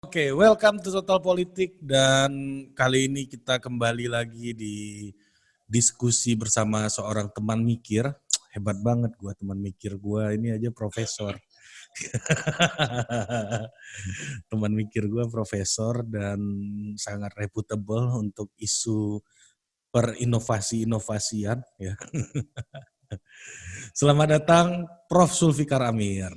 Oke, welcome to Total Politik dan kali ini kita kembali lagi di diskusi bersama seorang teman mikir. Hebat banget gua teman mikir gua ini aja profesor. Teman mikir gua profesor dan sangat reputable untuk isu perinovasi-inovasian ya. Selamat datang Prof. Zulfikar Amir.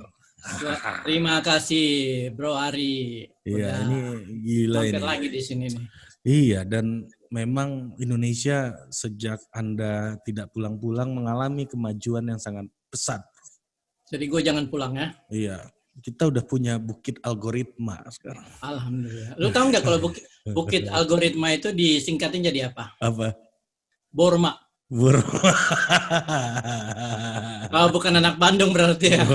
Terima kasih Bro Ari. Iya, Udah ini gila mampir ini. lagi di sini nih. Iya, dan memang Indonesia sejak Anda tidak pulang-pulang mengalami kemajuan yang sangat pesat. Jadi gue jangan pulang ya. Iya, kita udah punya bukit algoritma sekarang. Alhamdulillah. Lu tahu nggak kalau bukit algoritma itu disingkatin jadi apa? Apa? Borma. Oh, bukan anak Bandung berarti ya.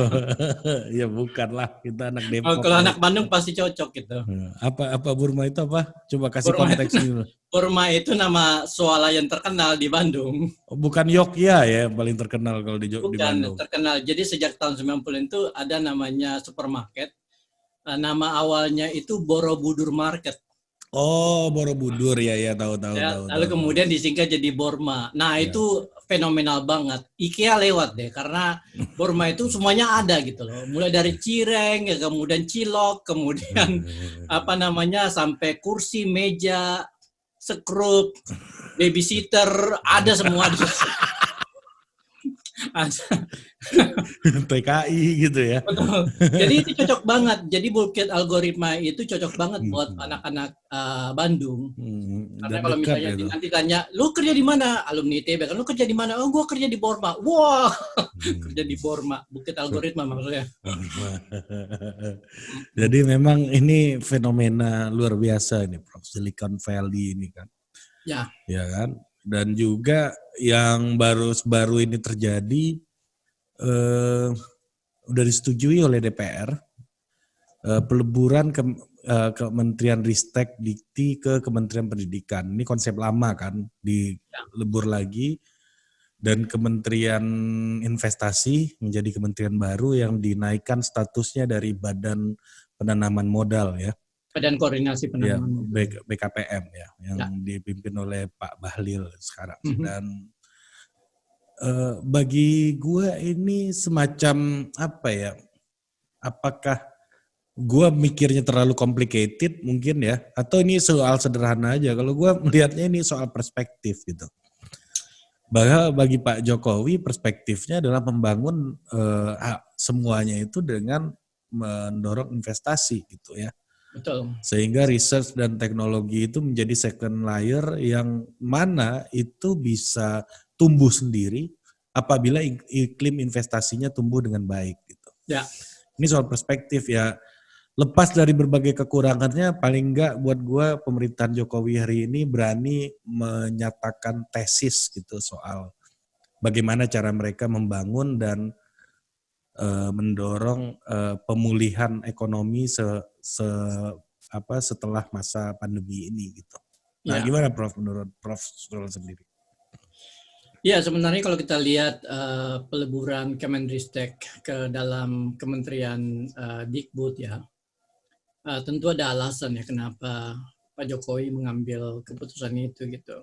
Ya bukan lah, kita anak Depok. Kalau anak Bandung pasti cocok gitu. Apa Burma itu apa? Coba kasih Burma konteks dulu. Burma itu nama swalayan terkenal di Bandung. Bukan Yogyakarta ya yang paling terkenal kalau di Bandung. Bukan terkenal. Jadi sejak tahun 90 itu ada namanya supermarket. Nama awalnya itu Borobudur Market. Oh, Borobudur ya tahu. Lalu kemudian disingkat jadi Borma. Nah, itu fenomenal banget. IKEA lewat deh karena Borma itu semuanya ada gitu loh. Mulai dari cireng, kemudian cilok, kemudian sampai kursi, meja, sekrup, babysitter, ada semua di situ. PKI gitu ya. Betul. Jadi itu cocok banget. Jadi bukit algoritma itu cocok banget buat anak-anak Bandung. Karena kalau misalnya nanti tanya, lu kerja di mana? Alumni ITB kan, lu kerja di mana? Oh, gue kerja di Borma. Wah, kerja di Borma, bukit algoritma maksudnya. Jadi memang ini fenomena luar biasa ini, Prof. Silicon Valley ini kan. Ya kan. Dan juga yang baru ini terjadi udah disetujui oleh DPR peleburan Kementerian Ristek Dikti ke Kementerian Pendidikan. Ini konsep lama kan, dilebur lagi, dan Kementerian Investasi menjadi kementerian baru yang dinaikkan statusnya dari Badan Penanaman Modal ya. Badan Koordinasi Penanaman Modal. BKPM ya, yang dipimpin oleh Pak Bahlil sekarang. Dan bagi gue ini semacam apa ya, apakah gue mikirnya terlalu complicated mungkin ya, atau ini soal sederhana aja. Kalau gue melihatnya ini soal perspektif gitu. Bahwa bagi Pak Jokowi perspektifnya adalah membangun semuanya itu dengan mendorong investasi gitu ya. Betul. Sehingga research dan teknologi itu menjadi second layer yang mana itu bisa tumbuh sendiri apabila iklim investasinya tumbuh dengan baik gitu. Ya. Ini soal perspektif ya. Lepas dari berbagai kekurangannya, paling enggak buat gue pemerintahan Jokowi hari ini berani menyatakan tesis gitu soal bagaimana cara mereka membangun dan mendorong pemulihan ekonomi setelah masa pandemi ini gitu. Nah, gimana Prof menurut Prof sendiri? Ya, sebenarnya kalau kita lihat peleburan Kemenristek ke dalam Kementerian Dikbud ya, tentu ada alasan ya kenapa Pak Jokowi mengambil keputusan itu gitu.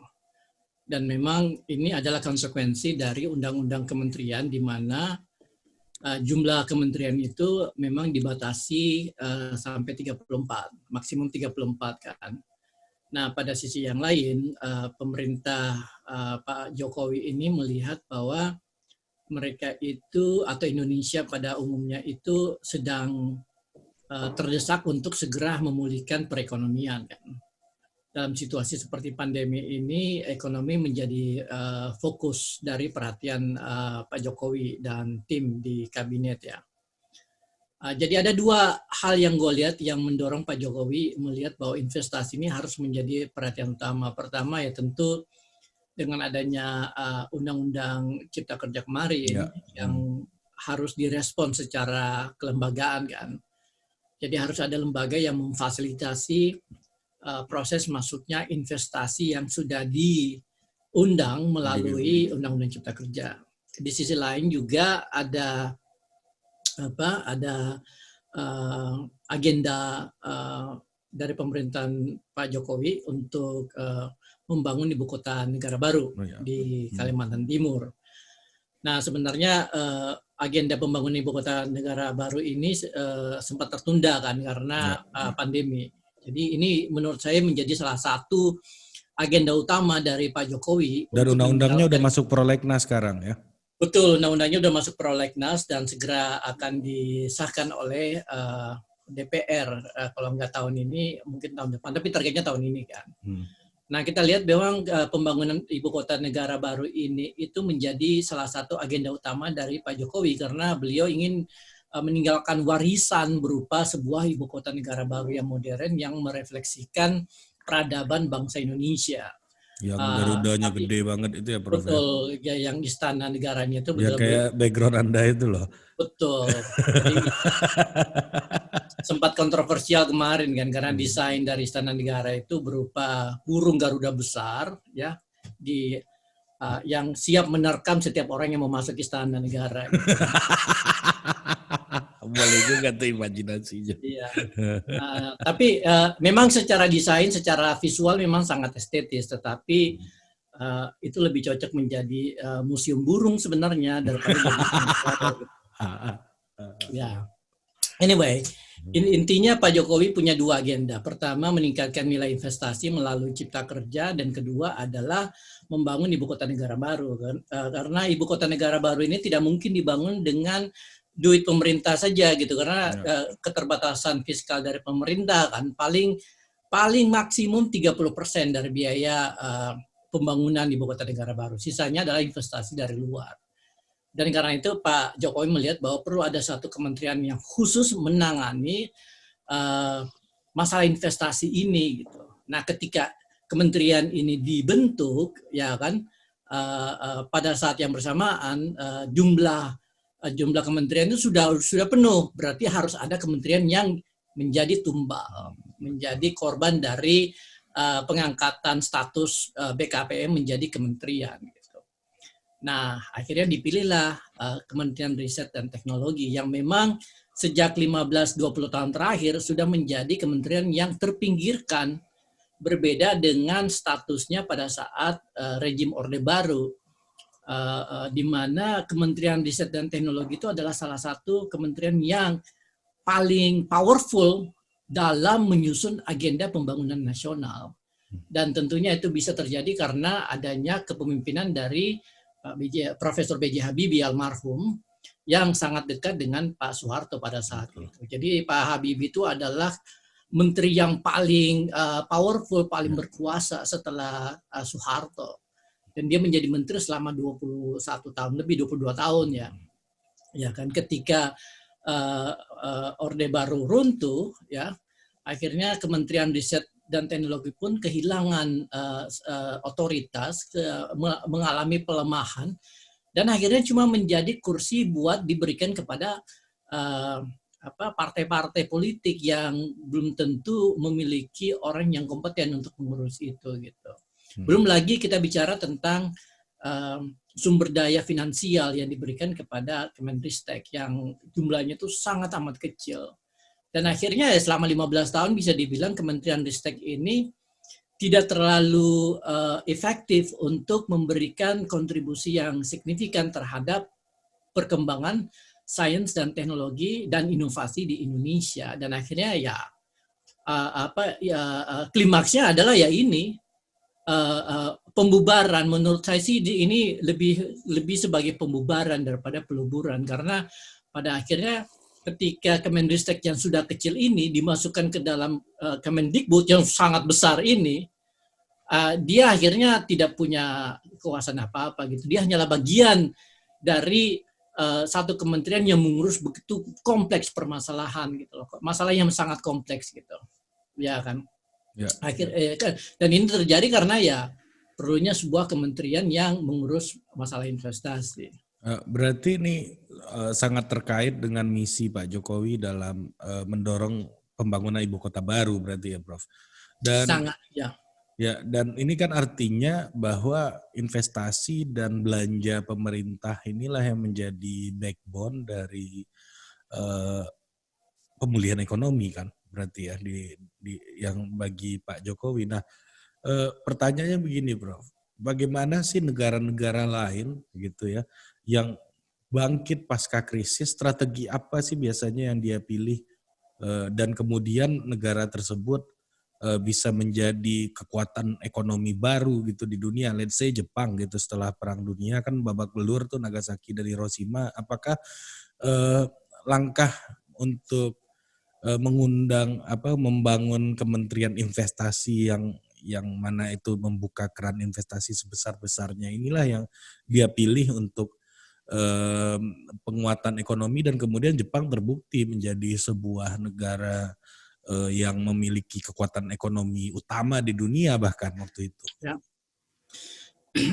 Dan memang ini adalah konsekuensi dari undang-undang kementerian di mana jumlah kementerian itu memang dibatasi sampai 34, maksimum 34 kan. Nah, pada sisi yang lain, pemerintah Pak Jokowi ini melihat bahwa mereka itu atau Indonesia pada umumnya itu sedang terdesak untuk segera memulihkan perekonomian kan. Dalam situasi seperti pandemi ini, ekonomi menjadi fokus dari perhatian Pak Jokowi dan tim di kabinet ya. Jadi ada dua hal yang gue lihat yang mendorong Pak Jokowi melihat bahwa investasi ini harus menjadi perhatian utama. Pertama ya tentu dengan adanya Undang-Undang Cipta Kerja kemarin yang harus direspon secara kelembagaan kan. Jadi harus ada lembaga yang memfasilitasi proses masuknya investasi yang sudah diundang melalui Undang-Undang Cipta Kerja. Di sisi lain juga ada agenda dari pemerintahan Pak Jokowi untuk membangun ibu kota negara baru di Kalimantan Timur. Nah, sebenarnya agenda pembangunan ibu kota negara baru ini sempat tertunda kan karena pandemi. Jadi ini menurut saya menjadi salah satu agenda utama dari Pak Jokowi. Dan undang-undangnya udah masuk prolegnas sekarang ya? Betul, undang-undangnya udah masuk prolegnas dan segera akan disahkan oleh DPR. Kalau nggak tahun ini, mungkin tahun depan, tapi targetnya tahun ini kan. Nah, kita lihat memang pembangunan ibu kota negara baru ini itu menjadi salah satu agenda utama dari Pak Jokowi karena beliau ingin meninggalkan warisan berupa sebuah ibu kota negara baru yang modern yang merefleksikan peradaban bangsa Indonesia. Yang Garudanya gede banget itu ya, Prof. Betul, ya, yang istana negaranya itu ya kayak background Anda itu loh. Betul. Jadi, sempat kontroversial kemarin kan karena desain dari istana negara itu berupa burung Garuda besar ya yang siap menerkam setiap orang yang mau masuk istana negara. Gitu. Boleh juga tuh imajinasinya. Iya. Tapi memang secara desain, secara visual memang sangat estetis, tetapi itu lebih cocok menjadi museum burung sebenarnya daripada ya. Anyway, intinya Pak Jokowi punya dua agenda. Pertama, meningkatkan nilai investasi melalui Cipta Kerja, dan kedua adalah membangun ibu kota negara baru. Karena ibu kota negara baru ini tidak mungkin dibangun dengan duit pemerintah saja gitu, karena keterbatasan fiskal dari pemerintah kan paling maksimum 30% dari biaya pembangunan ibu kota negara baru. Sisanya adalah investasi dari luar. Dan karena itu Pak Jokowi melihat bahwa perlu ada satu kementerian yang khusus menangani masalah investasi ini gitu. Nah, ketika kementerian ini dibentuk ya kan pada saat yang bersamaan jumlah kementerian itu sudah penuh, berarti harus ada kementerian yang menjadi tumbal, menjadi korban dari pengangkatan status BKPM menjadi kementerian. Nah, akhirnya dipilihlah Kementerian Riset dan Teknologi yang memang sejak 15-20 tahun terakhir sudah menjadi kementerian yang terpinggirkan, berbeda dengan statusnya pada saat rejim Orde Baru, di mana Kementerian Riset dan Teknologi itu adalah salah satu kementerian yang paling powerful dalam menyusun agenda pembangunan nasional. Dan tentunya itu bisa terjadi karena adanya kepemimpinan dari Profesor B.J. Habibie almarhum yang sangat dekat dengan Pak Soeharto pada saat itu. Jadi Pak Habibie itu adalah menteri yang paling powerful, paling berkuasa setelah Soeharto. Dan dia menjadi menteri selama 21 tahun, lebih 22 tahun ya. Ya kan, ketika Orde Baru runtuh ya, akhirnya Kementerian Riset dan Teknologi pun kehilangan otoritas, mengalami pelemahan, dan akhirnya cuma menjadi kursi buat diberikan kepada partai-partai politik yang belum tentu memiliki orang yang kompeten untuk mengurus itu gitu. Belum lagi kita bicara tentang sumber daya finansial yang diberikan kepada Kemenristek yang jumlahnya itu sangat amat kecil. Dan akhirnya selama 15 tahun bisa dibilang Kementerian Ristek ini tidak terlalu efektif untuk memberikan kontribusi yang signifikan terhadap perkembangan sains dan teknologi dan inovasi di Indonesia. Dan akhirnya klimaksnya adalah pembubaran. Menurut saya sih ini lebih sebagai pembubaran daripada peluburan, karena pada akhirnya ketika Kemenristek yang sudah kecil ini dimasukkan ke dalam Kemendikbud yang sangat besar ini, dia akhirnya tidak punya kekuasaan apa-apa gitu. Dia hanyalah bagian dari satu kementerian yang mengurus begitu kompleks permasalahan gitu loh. Masalah yang sangat kompleks gitu. Ya kan? Ya. Dan ini terjadi karena perlunya sebuah kementerian yang mengurus masalah investasi. Berarti ini sangat terkait dengan misi Pak Jokowi dalam mendorong pembangunan ibu kota baru berarti ya, Prof. Dan sangat ya. Ya, dan ini kan artinya bahwa investasi dan belanja pemerintah inilah yang menjadi backbone dari pemulihan ekonomi kan. berarti ya di yang bagi Pak Jokowi. Nah, pertanyaannya begini, Prof. Bagaimana sih negara-negara lain gitu ya yang bangkit pasca krisis, strategi apa sih biasanya yang dia pilih dan kemudian negara tersebut bisa menjadi kekuatan ekonomi baru gitu di dunia. Let's say Jepang gitu setelah Perang Dunia kan babak belur tuh Nagasaki dan Hiroshima. Apakah eh, langkah untuk mengundang membangun kementerian investasi yang mana itu membuka keran investasi sebesar-besarnya inilah yang dia pilih untuk penguatan ekonomi dan kemudian Jepang terbukti menjadi sebuah negara yang memiliki kekuatan ekonomi utama di dunia bahkan waktu itu. Ya.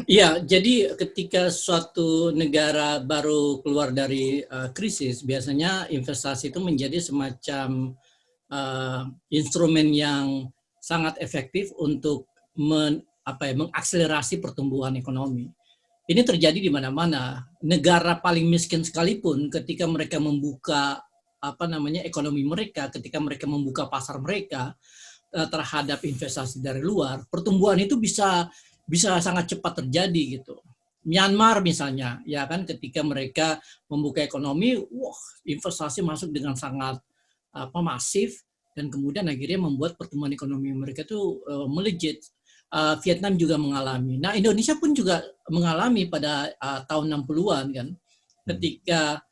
Iya, jadi ketika suatu negara baru keluar dari krisis, biasanya investasi itu menjadi semacam instrumen yang sangat efektif untuk mengakselerasi pertumbuhan ekonomi. Ini terjadi di mana-mana. Negara paling miskin sekalipun ketika mereka membuka ekonomi mereka, ketika mereka membuka pasar mereka terhadap investasi dari luar, pertumbuhan itu bisa sangat cepat terjadi gitu. Myanmar misalnya, ya kan, ketika mereka membuka ekonomi, investasi masuk dengan sangat masif dan kemudian akhirnya membuat pertumbuhan ekonomi mereka itu melejit. Vietnam juga mengalami. Nah, Indonesia pun juga mengalami pada tahun 60-an kan, ketika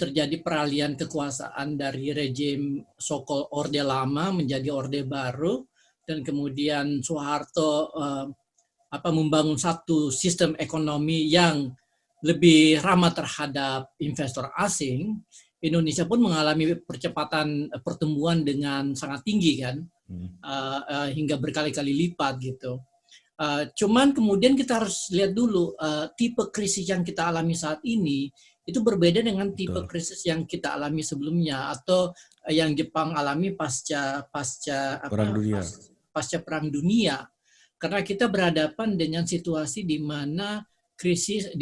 terjadi peralihan kekuasaan dari rejim so-called Orde Lama menjadi Orde Baru, dan kemudian Soeharto membangun satu sistem ekonomi yang lebih ramah terhadap investor asing. Indonesia pun mengalami percepatan pertumbuhan dengan sangat tinggi kan, hingga berkali-kali lipat gitu. Cuman kemudian kita harus lihat dulu tipe krisis yang kita alami saat ini itu berbeda dengan tipe krisis yang kita alami sebelumnya atau yang Jepang alami pasca Perang Dunia. Karena kita berhadapan dengan situasi di mana krisis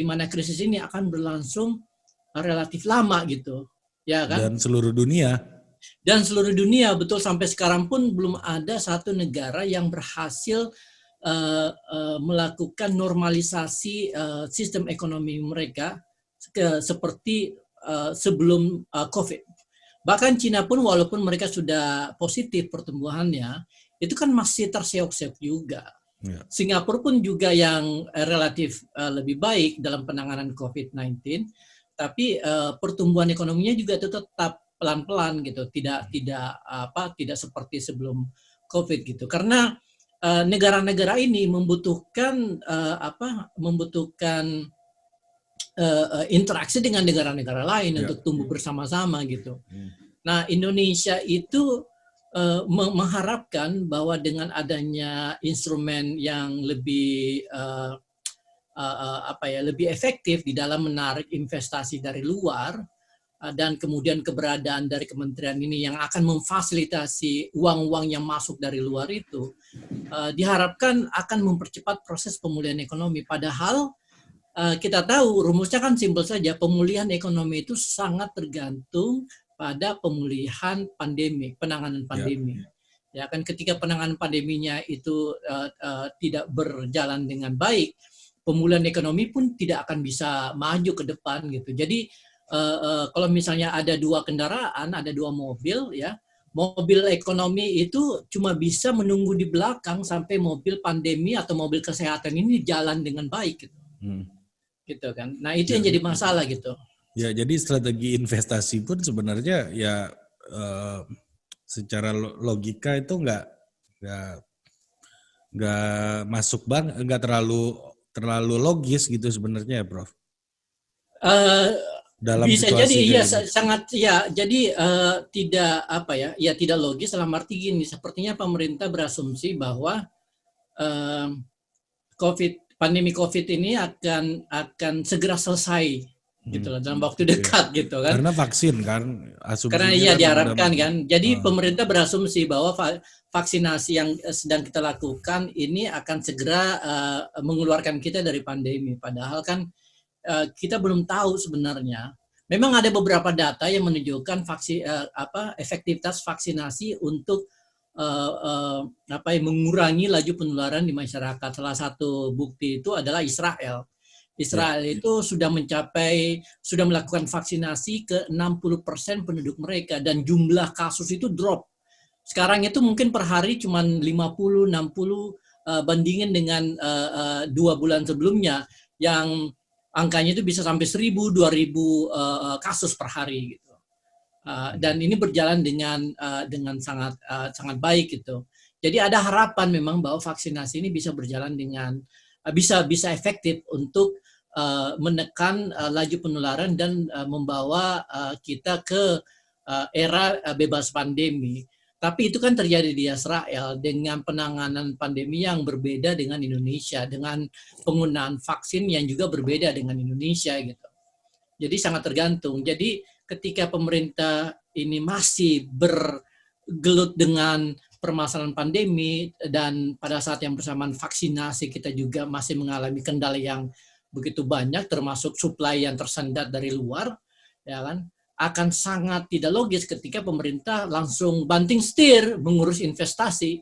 ini akan berlangsung relatif lama gitu. Ya kan? Dan seluruh dunia. Betul, sampai sekarang pun belum ada satu negara yang berhasil melakukan normalisasi sistem ekonomi mereka seperti sebelum COVID. Bahkan Cina pun walaupun mereka sudah positif pertumbuhannya, itu kan masih terseok-seok juga. Ya. Singapura pun juga yang relatif lebih baik dalam penanganan COVID-19, tapi pertumbuhan ekonominya juga tetap pelan-pelan gitu, tidak seperti sebelum COVID gitu. Karena negara-negara ini membutuhkan interaksi dengan negara-negara lain untuk tumbuh bersama-sama gitu. Nah, Indonesia itu mengharapkan bahwa dengan adanya instrumen yang lebih lebih efektif di dalam menarik investasi dari luar, dan kemudian keberadaan dari kementerian ini yang akan memfasilitasi uang-uang yang masuk dari luar itu, diharapkan akan mempercepat proses pemulihan ekonomi. Padahal kita tahu rumusnya kan simpel saja, pemulihan ekonomi itu sangat tergantung pada pemulihan pandemi, penanganan pandemi. Ya kan, ketika penanganan pandeminya itu tidak berjalan dengan baik, pemulihan ekonomi pun tidak akan bisa maju ke depan gitu. Jadi kalau misalnya ada dua kendaraan, ada dua mobil, ya, mobil ekonomi itu cuma bisa menunggu di belakang sampai mobil pandemi atau mobil kesehatan ini jalan dengan baik gitu. Gitu kan. Nah, itu yang jadi masalah gitu. Ya, jadi strategi investasi pun sebenarnya ya secara logika itu nggak masuk banget, nggak terlalu logis gitu sebenarnya ya, Prof. Dalam bisa jadi ya sangat ya, jadi tidak logis dalam arti gini, sepertinya pemerintah berasumsi bahwa pandemi COVID ini akan segera selesai gitu loh, dalam waktu dekat gitu kan. Karena vaksin kan, karena iya diharapkan kan. Jadi pemerintah berasumsi bahwa vaksinasi yang sedang kita lakukan ini akan segera mengeluarkan kita dari pandemi. Padahal kan kita belum tahu sebenarnya memang ada beberapa data yang menunjukkan efektivitas vaksinasi untuk mengurangi laju penularan di masyarakat. Salah satu bukti itu adalah Israel. Israel itu sudah melakukan vaksinasi ke 60% penduduk mereka dan jumlah kasus itu drop. Sekarang itu mungkin per hari cuma 50-60 bandingin dengan 2 bulan sebelumnya yang angkanya itu bisa sampai 1.000-2.000 kasus per hari gitu. Dan ini berjalan dengan sangat baik gitu. Jadi ada harapan memang bahwa vaksinasi ini bisa berjalan dengan bisa efektif untuk menekan laju penularan dan membawa kita ke era bebas pandemi. Tapi itu kan terjadi di Israel dengan penanganan pandemi yang berbeda dengan Indonesia, dengan penggunaan vaksin yang juga berbeda dengan Indonesia gitu. Jadi sangat tergantung. Jadi ketika pemerintah ini masih bergelut dengan permasalahan pandemi dan pada saat yang bersamaan vaksinasi kita juga masih mengalami kendala yang begitu banyak, termasuk supply yang tersendat dari luar, ya kan, akan sangat tidak logis ketika pemerintah langsung banting setir mengurus investasi,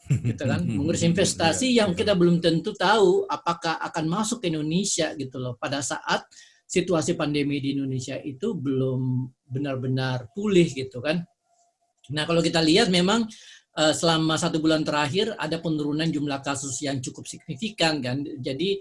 gitu kan, mengurus investasi yang kita belum tentu tahu apakah akan masuk ke Indonesia gitu loh pada saat situasi pandemi di Indonesia itu belum benar-benar pulih gitu kan. Nah kalau kita lihat memang selama 1 bulan terakhir ada penurunan jumlah kasus yang cukup signifikan kan. Jadi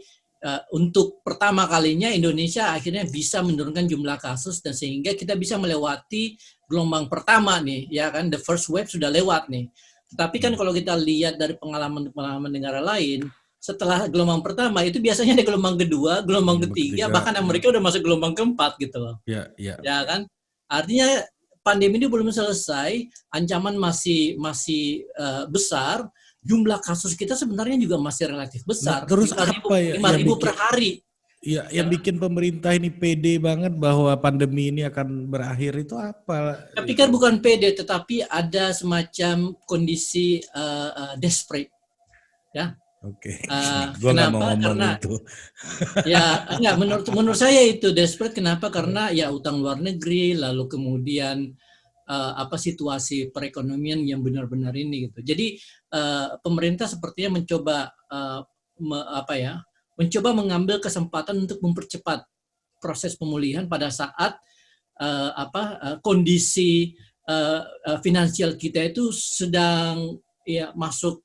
untuk pertama kalinya Indonesia akhirnya bisa menurunkan jumlah kasus dan sehingga kita bisa melewati gelombang pertama nih, ya kan, the first wave sudah lewat nih. Tetapi kan kalau kita lihat dari pengalaman negara lain, setelah gelombang pertama itu biasanya ada gelombang kedua, gelombang ketiga, bahkan Amerika udah masuk gelombang keempat gitu loh. Ya kan? Artinya pandemi ini belum selesai, ancaman masih besar. Jumlah kasus kita sebenarnya juga masih relatif besar. Nah, terus apa ya 5.000 per hari. Ya, yang bikin pemerintah ini pede banget bahwa pandemi ini akan berakhir itu apa? Saya pikir bukan pede, tetapi ada semacam kondisi desperate. Ya. Oke. Gue nggak mau ngomong itu. Ya, enggak, menurut saya itu desperate. Kenapa? Karena ya utang luar negeri, lalu kemudian situasi perekonomian yang benar-benar ini gitu. Jadi pemerintah sepertinya mencoba mengambil kesempatan untuk mempercepat proses pemulihan pada saat kondisi finansial kita itu sedang masuk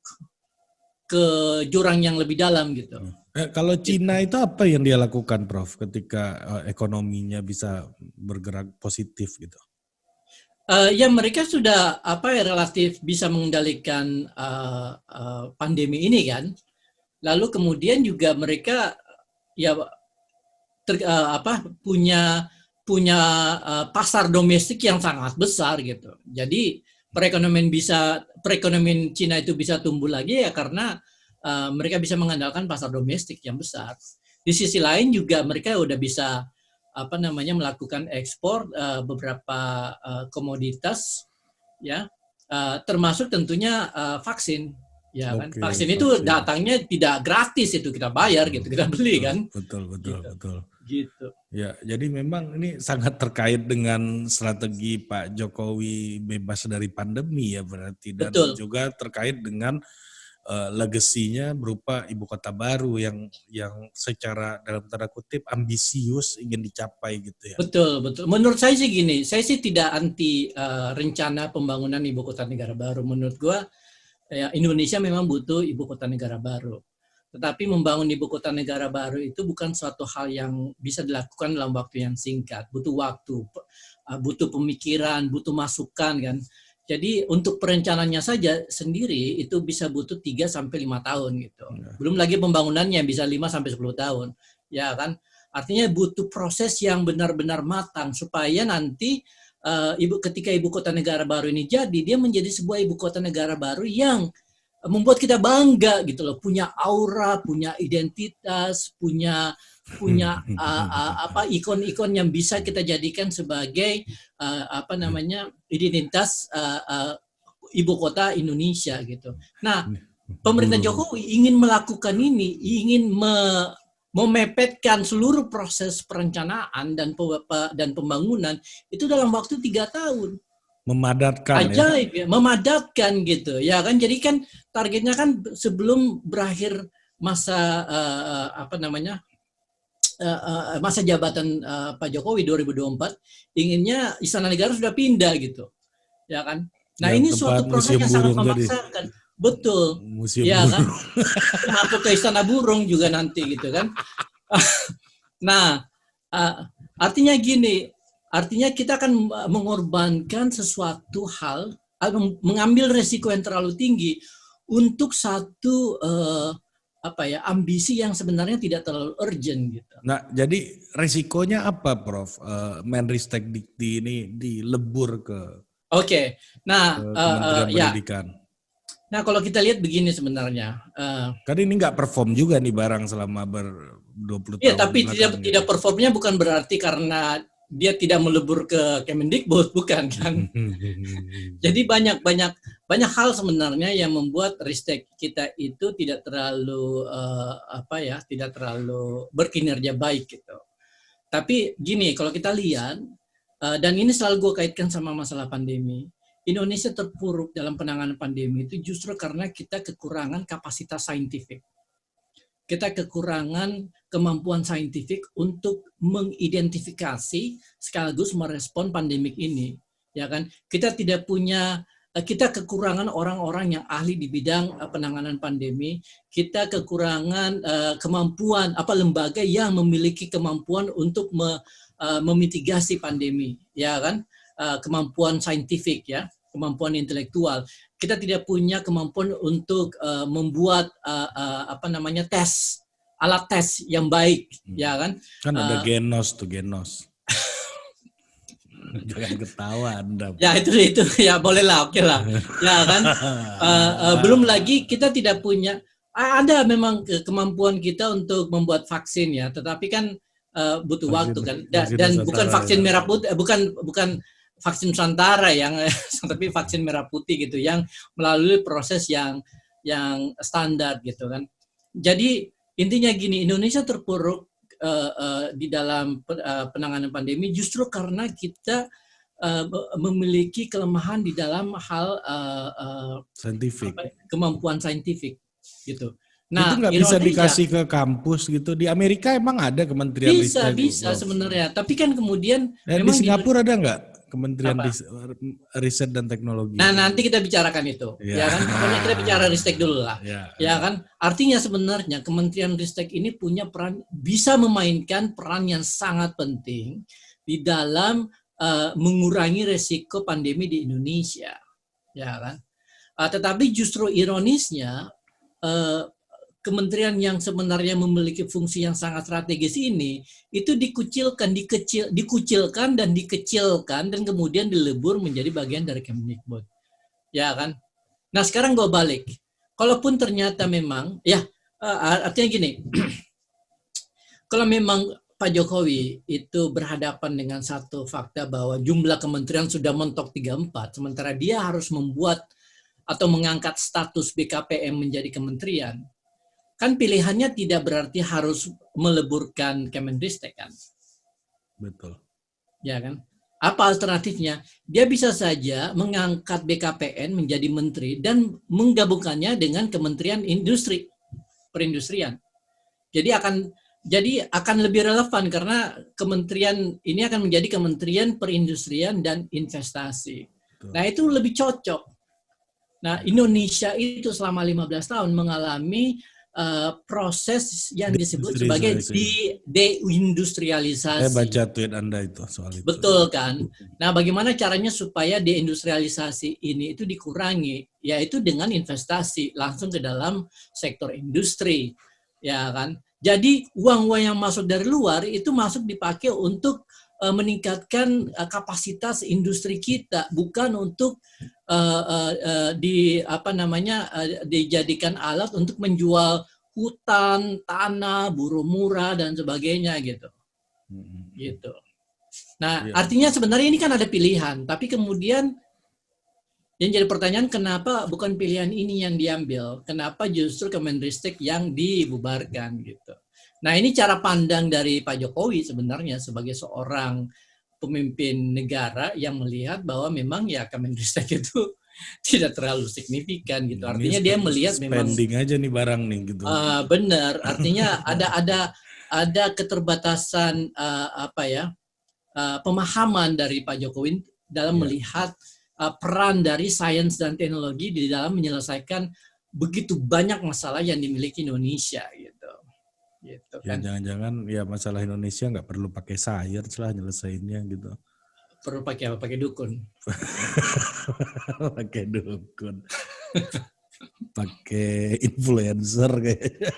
ke jurang yang lebih dalam gitu. Kalau Cina itu apa yang dia lakukan, Prof, ketika ekonominya bisa bergerak positif gitu? Ya mereka sudah relatif bisa mengendalikan pandemi ini kan. Lalu kemudian juga mereka punya pasar domestik yang sangat besar gitu. Jadi perekonomian Cina itu bisa tumbuh lagi ya karena mereka bisa mengandalkan pasar domestik yang besar. Di sisi lain juga mereka udah bisa melakukan ekspor beberapa komoditas ya termasuk tentunya vaksin ya kan. Vaksin itu datangnya tidak gratis, itu kita bayar gitu, kita beli kan. Betul gitu. Ya, jadi memang ini sangat terkait dengan strategi Pak Jokowi bebas dari pandemi ya berarti, dan juga terkait dengan legasinya berupa ibu kota baru yang secara dalam tanda kutip ambisius ingin dicapai gitu ya. Betul. Menurut saya sih gini, saya sih tidak anti rencana pembangunan ibu kota negara baru. Menurut gua ya, Indonesia memang butuh ibu kota negara baru. Tetapi membangun ibu kota negara baru itu bukan suatu hal yang bisa dilakukan dalam waktu yang singkat. Butuh waktu, butuh pemikiran, butuh masukan kan. Jadi untuk perencanaannya saja sendiri itu bisa butuh 3-5 tahun gitu. Belum lagi pembangunannya bisa 5-10 tahun. Ya kan? Artinya butuh proses yang benar-benar matang supaya nanti ketika ibu kota negara baru ini jadi, dia menjadi sebuah ibu kota negara baru yang membuat kita bangga gitu loh, punya aura, punya identitas, punya ikon-ikon yang bisa kita jadikan sebagai identitas ibu kota Indonesia gitu. Nah, pemerintah Jokowi ingin melakukan ini, ingin memepetkan seluruh proses perencanaan dan pembangunan itu dalam waktu 3 tahun. Memadatkan ya. Ajaib ya, memadatkan gitu ya kan. Jadi kan targetnya kan sebelum berakhir masa masa jabatan Pak Jokowi 2024, inginnya Istana Negara sudah pindah gitu, ya kan. Nah Yang ini tempat suatu proses museum yang sangat burung tadi. memaksakan, betul, Museum ya kan. burung. Masuk ke Istana Burung juga nanti gitu kan. Nah, artinya gini, artinya kita akan mengorbankan sesuatu hal, mengambil resiko yang terlalu tinggi untuk satu ambisi yang sebenarnya tidak terlalu urgent gitu. Nah, jadi resikonya apa, Prof? Menristek Dikti ini dilebur ke Oke, nah Kementerian ya, Pendidikan. nah kalau kita lihat begini sebenarnya. Kan ini nggak perform juga nih barang selama 20 Iya, tahun tapi belakang. tidak performnya bukan berarti karena dia tidak melebur ke Kemendikbud, bukan kan? Jadi banyak hal sebenarnya yang membuat ristek kita itu tidak terlalu tidak terlalu berkinerja baik gitu. Tapi gini, kalau kita lihat dan ini selalu gue kaitkan sama masalah pandemi. Indonesia terpuruk dalam penanganan pandemi itu justru karena kita kekurangan kapasitas saintifik. Kita kekurangan kemampuan saintifik untuk mengidentifikasi sekaligus merespon pandemik ini, ya kan? Kita kekurangan orang-orang yang ahli di bidang penanganan pandemi. Kita kekurangan kemampuan lembaga yang memiliki kemampuan untuk memitigasi pandemi, ya kan? Kemampuan saintifik ya, kemampuan intelektual. Kita tidak punya kemampuan untuk membuat alat tes yang baik, ya kan? Kan ada Genos. Jangan ketawa Anda. Ya itu ya boleh lah, oke lah, ya kan? Belum lagi kita tidak punya, ada memang kemampuan kita untuk membuat vaksin ya, tetapi kan butuh waktu kan, dan bukan vaksin merah putih, bukan vaksin Nusantara yang tapi vaksin merah putih gitu yang melalui proses yang standar gitu kan. Jadi intinya gini, Indonesia terpuruk di dalam penanganan pandemi justru karena kita memiliki kelemahan di dalam hal saintifik. Kemampuan saintifik gitu. Nah, itu nggak bisa dikasih ke kampus gitu. Di Amerika emang ada kementerian bisa sebenarnya. Tapi kan kemudian memang di Singapura ada nggak kementerian riset dan teknologi? Nah nanti kita bicarakan itu, ya kan? Pokoknya kita bicara ristek dulu lah, ya kan? Artinya sebenarnya Kementerian Ristek ini punya peran, bisa memainkan peran yang sangat penting di dalam mengurangi resiko pandemi di Indonesia, ya kan? Tetapi justru ironisnya kementerian yang sebenarnya memiliki fungsi yang sangat strategis ini itu dikucilkan dan kemudian dilebur menjadi bagian dari Kemendikbud, ya kan? Nah sekarang gue balik, kalaupun ternyata memang ya artinya gini, kalau memang Pak Jokowi itu berhadapan dengan satu fakta bahwa jumlah kementerian sudah mentok 34, sementara dia harus membuat atau mengangkat status BKPM menjadi kementerian, kan pilihannya tidak berarti harus meleburkan Kemendristek kan? Betul. Ya kan? Apa alternatifnya? Dia bisa saja mengangkat BKPN menjadi menteri dan menggabungkannya dengan Kementerian Industri, Perindustrian. Jadi akan lebih relevan karena kementerian ini akan menjadi Kementerian Perindustrian dan Investasi. Betul. Nah, itu lebih cocok. Nah, Indonesia itu selama 15 tahun mengalami proses yang disebut sebagai deindustrialisasi. Saya baca tweet Anda itu soal itu. Betul kan? Nah, bagaimana caranya supaya deindustrialisasi ini itu dikurangi? Yaitu dengan investasi langsung ke dalam sektor industri, ya kan? Jadi uang-uang yang masuk dari luar itu masuk dipakai untuk meningkatkan kapasitas industri kita, bukan untuk dijadikan alat untuk menjual hutan, tanah, buruh murah dan sebagainya gitu. Gitu. Nah, artinya sebenarnya ini kan ada pilihan, tapi kemudian yang jadi pertanyaan, kenapa bukan pilihan ini yang diambil? Kenapa justru Kemendristek yang dibubarkan gitu? Nah, ini cara pandang dari Pak Jokowi sebenarnya sebagai seorang pemimpin negara yang melihat bahwa memang ya Kemendristek itu tidak terlalu signifikan gitu. Ini Artinya dia melihat memang spending aja nih barang nih gitu. benar. Artinya ada keterbatasan pemahaman dari Pak Jokowi dalam Iya. melihat peran dari sains dan teknologi di dalam menyelesaikan begitu banyak masalah yang dimiliki Indonesia gitu. Gitu Ya kan. jangan-jangan ya masalah Indonesia nggak perlu pakai science lah nyelesainnya gitu. Perlu pakai apa? Pakai dukun. Pakai dukun. Pakai influencer kayaknya.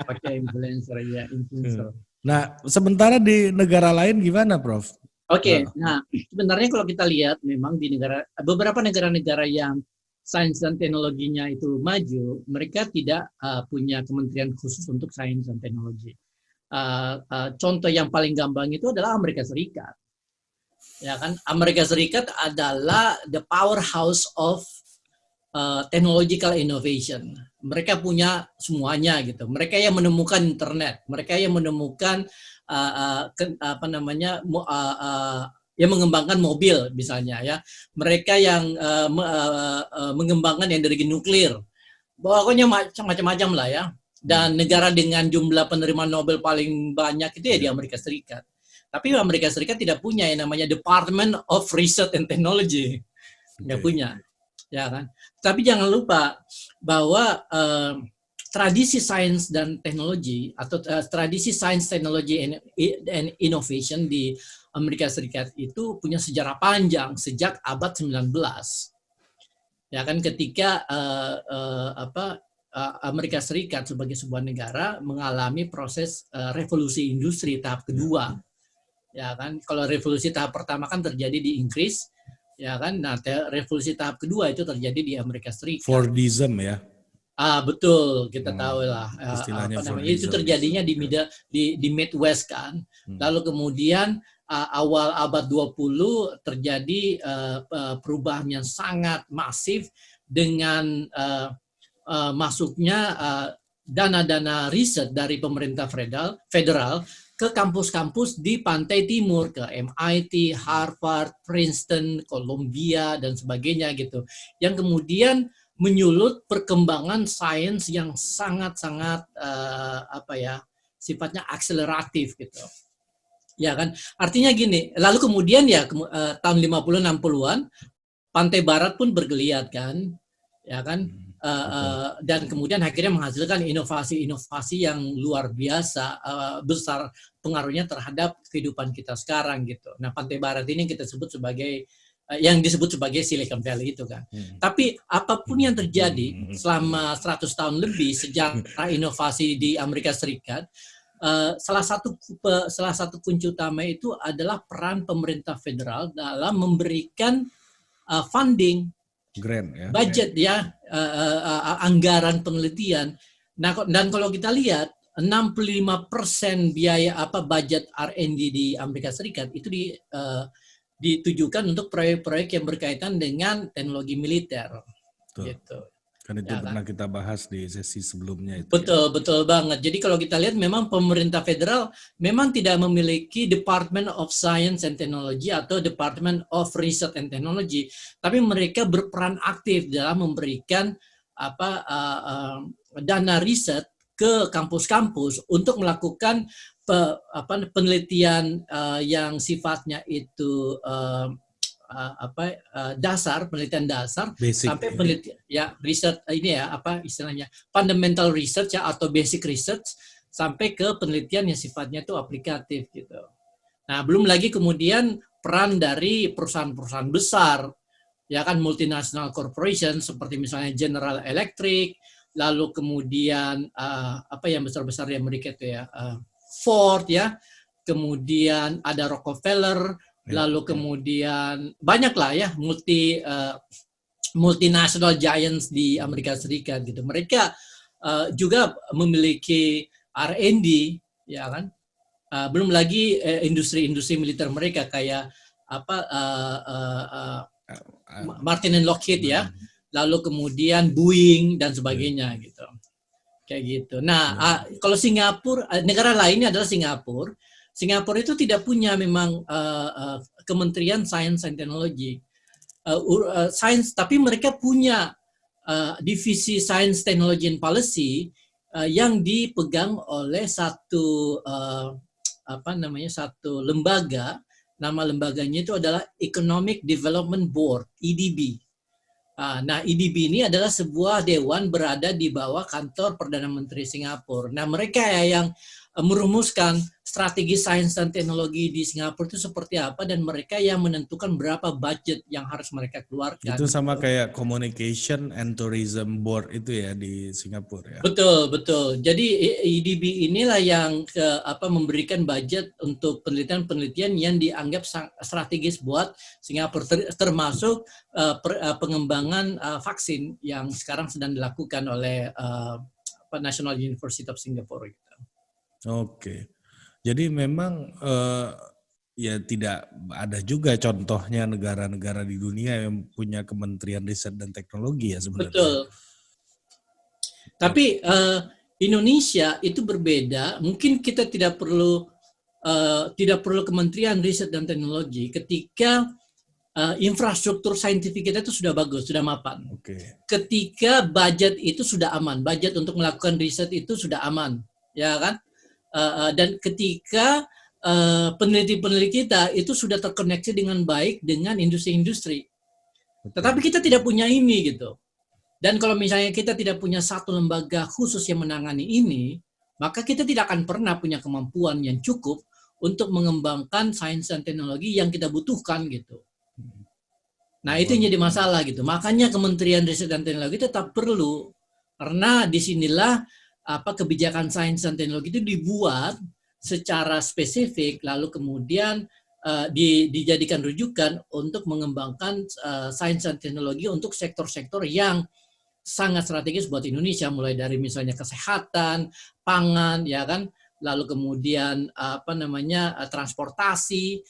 Pakai influencer ya, influencer. Nah, sementara di negara lain gimana, Prof? Oke, nah sebenarnya kalau kita lihat memang di beberapa negara-negara yang sains dan teknologinya itu maju, mereka tidak punya kementerian khusus untuk sains dan teknologi. Contoh yang paling gampang itu adalah Amerika Serikat. Ya kan, Amerika Serikat adalah the powerhouse of technological innovation. Mereka punya semuanya gitu. Mereka yang menemukan internet, mereka yang menemukan yang mengembangkan mobil misalnya ya. Mereka yang mengembangkan energi nuklir. Pokoknya macam-macam lah ya. Dan negara dengan jumlah penerima Nobel paling banyak itu ya di Amerika Serikat. Tapi Amerika Serikat tidak punya yang namanya Department of Research and Technology. Nggak punya. Ya kan? Tapi jangan lupa bahwa tradisi sains dan teknologi atau tradisi sains, teknologi and innovation di Amerika Serikat itu punya sejarah panjang sejak abad 19. Ya kan, ketika Amerika Serikat sebagai sebuah negara mengalami proses revolusi industri tahap kedua. Ya kan, kalau revolusi tahap pertama kan terjadi di Inggris, ya kan. Nah, revolusi tahap kedua itu terjadi di Amerika Serikat. Fordism ya. Betul, kita tahu lah. Istilahnya Itu terjadinya di Midwest kan. Lalu kemudian awal abad 20 terjadi perubahan yang sangat masif dengan masuknya dana-dana riset dari pemerintah federal ke kampus-kampus di pantai timur, ke MIT, Harvard, Princeton, Columbia, dan sebagainya gitu. Yang kemudian menyulut perkembangan sains yang sangat-sangat sifatnya akseleratif gitu. Ya kan? Artinya gini, lalu kemudian ya tahun 50-60-an pantai barat pun bergeliat kan. Ya kan? Dan kemudian akhirnya menghasilkan inovasi-inovasi yang luar biasa besar pengaruhnya terhadap kehidupan kita sekarang gitu. Nah, pantai barat ini kita sebut sebagai yang disebut sebagai Silicon Valley itu kan. Tapi apapun yang terjadi selama 100 tahun lebih sejak inovasi di Amerika Serikat, salah satu kunci utama itu adalah peran pemerintah federal dalam memberikan funding, grant ya, budget ya, anggaran penelitian. Nah, dan kalau kita lihat 65% biaya budget R&D di Amerika Serikat itu ditujukan untuk proyek-proyek yang berkaitan dengan teknologi militer. Betul. Gitu. Kan itu pernah kita bahas di sesi sebelumnya itu. Betul banget. Jadi kalau kita lihat memang pemerintah federal memang tidak memiliki Department of Science and Technology atau Department of Research and Technology, tapi mereka berperan aktif dalam memberikan dana riset ke kampus-kampus untuk melakukan penelitian yang sifatnya itu penelitian dasar basic, sampai penelitian riset ini istilahnya fundamental research atau basic research sampai ke penelitian yang sifatnya itu aplikatif gitu. Nah, belum lagi kemudian peran dari perusahaan-perusahaan besar ya kan, multinational corporation seperti misalnya General Electric, lalu kemudian yang besar-besar di Amerika itu ya Ford ya, kemudian ada Rockefeller, lalu kemudian banyaklah ya multinational giants di Amerika Serikat gitu. Mereka juga memiliki R&D ya kan. Belum lagi industri-industri militer mereka kayak Martin and Lockheed ya. Lalu kemudian Boeing dan sebagainya gitu. kayak gitu. Nah, Ya. kalau Singapura, negara lainnya adalah Singapura. Singapura itu tidak punya memang Kementerian Sains dan Teknologi, sains, tapi mereka punya divisi Science, Technology and Policy yang dipegang oleh satu lembaga. Nama lembaganya itu adalah Economic Development Board, EDB. Nah, EDB ini adalah sebuah dewan berada di bawah kantor Perdana Menteri Singapura. Nah, mereka yang merumuskan strategi sains dan teknologi di Singapura itu seperti apa, dan mereka yang menentukan berapa budget yang harus mereka keluarkan. Itu sama gitu. kayak Communication and Tourism Board itu ya di Singapura ya. Betul, betul. Jadi EDB inilah yang memberikan budget untuk penelitian-penelitian yang dianggap strategis buat Singapura, termasuk pengembangan vaksin yang sekarang sedang dilakukan oleh National University of Singapore. Gitu. Oke. Jadi memang ya tidak ada juga contohnya negara-negara di dunia yang punya Kementerian Riset dan Teknologi ya sebenarnya. Betul. Tapi Indonesia itu berbeda. Mungkin kita tidak perlu Kementerian Riset dan Teknologi ketika infrastruktur saintifik kita itu sudah bagus, sudah mapan. Oke. Ketika budget itu sudah aman, budget untuk melakukan riset itu sudah aman, ya kan? Dan ketika peneliti-peneliti kita itu sudah terkoneksi dengan baik dengan industri-industri. Tetapi kita tidak punya ini gitu. Dan kalau misalnya kita tidak punya satu lembaga khusus yang menangani ini, maka kita tidak akan pernah punya kemampuan yang cukup untuk mengembangkan sains dan teknologi yang kita butuhkan gitu. Nah, itu yang jadi masalah gitu. Makanya Kementerian Riset dan Teknologi tetap perlu, karena disinilah kebijakan sains dan teknologi itu dibuat secara spesifik, lalu kemudian dijadikan rujukan untuk mengembangkan sains dan teknologi untuk sektor-sektor yang sangat strategis buat Indonesia, mulai dari misalnya kesehatan, pangan, ya kan, lalu kemudian transportasi,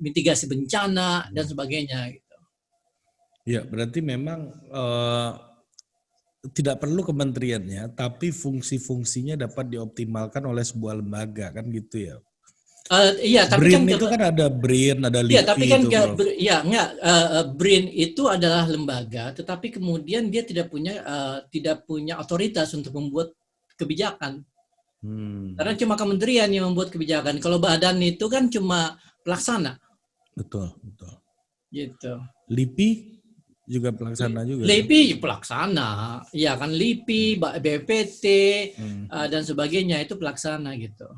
mitigasi bencana dan sebagainya. Gitu. Ya, berarti memang tidak perlu kementeriannya, tapi fungsi-fungsinya dapat dioptimalkan oleh sebuah lembaga kan gitu ya. Iya, tapi BRIN kan itu kan ada BRIN, ada LIPI. Iya, tapi kan itu, BRIN itu adalah lembaga, tetapi kemudian dia tidak punya otoritas untuk membuat kebijakan. Karena cuma kementerian yang membuat kebijakan. Kalau badan itu kan cuma pelaksana. Betul, betul. Gitu. LIPI juga pelaksana juga. LIPI pelaksana, ya kan, LIPI, BPT dan sebagainya itu pelaksana gitu.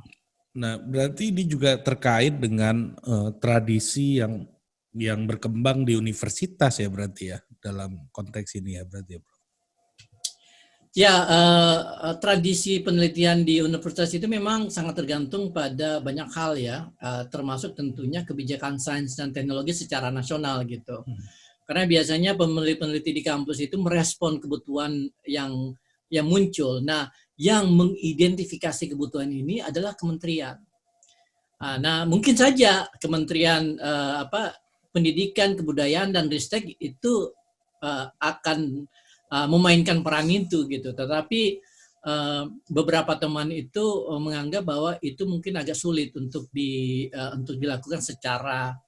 Nah, berarti ini juga terkait dengan tradisi yang berkembang di universitas ya berarti ya dalam konteks ini ya berarti ya, Bro. Ya, tradisi penelitian di universitas itu memang sangat tergantung pada banyak hal ya, termasuk tentunya kebijakan sains dan teknologi secara nasional gitu. Karena biasanya peneliti-peneliti di kampus itu merespon kebutuhan yang muncul. Nah, yang mengidentifikasi kebutuhan ini adalah kementerian. Nah, mungkin saja Kementerian Pendidikan, Kebudayaan dan Ristek itu akan memainkan peran itu gitu. Tetapi beberapa teman itu menganggap bahwa itu mungkin agak sulit untuk dilakukan secara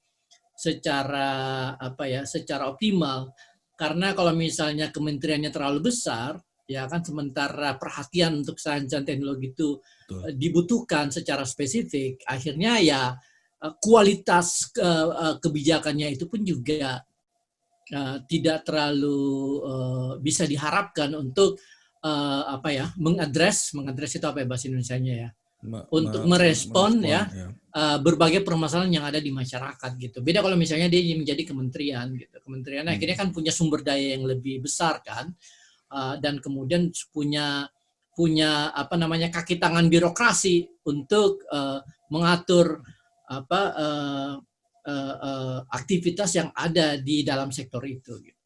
optimal, karena kalau misalnya kementeriannya terlalu besar, ya kan, sementara perhatian untuk sains dan teknologi itu dibutuhkan secara spesifik, akhirnya ya kualitas kebijakannya itu pun juga tidak terlalu bisa diharapkan untuk mengadres itu apa ya bahasa Indonesianya ya, untuk merespon ya berbagai permasalahan yang ada di masyarakat gitu. Beda kalau misalnya dia menjadi kementerian gitu. Kementerian akhirnya kan punya sumber daya yang lebih besar kan, dan kemudian punya kaki tangan birokrasi untuk mengatur aktivitas yang ada di dalam sektor itu gitu.